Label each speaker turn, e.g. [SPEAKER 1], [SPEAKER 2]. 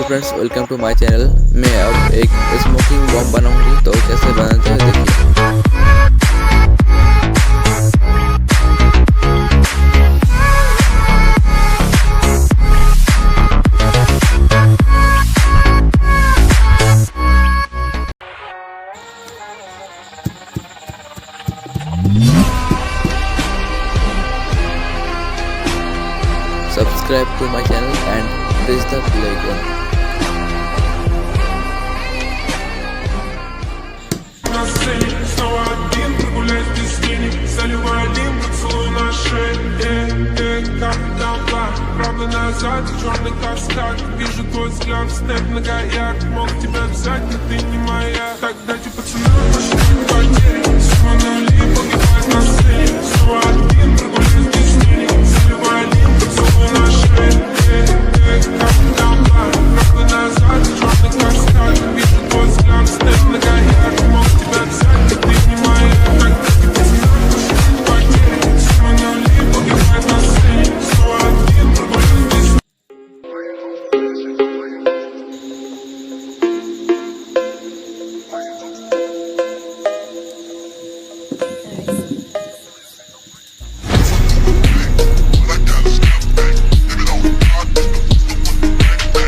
[SPEAKER 1] Friends, welcome to my channel. मैं अब एक स्मोकिंग बॉम्ब बनाऊंगी, तो कैसे बनाते हैं देखिए। Subscribe to my channel and press the bell icon.
[SPEAKER 2] Снова один прогуляюсь без тени, заливаю лим, поцелуй на шее. Капитан Блак, правда назад, черный каскад. Вижу твой взгляд, снэп многояк. Мог тебя взять, но ты не моя. Так дайте пацанам, пошли в потери.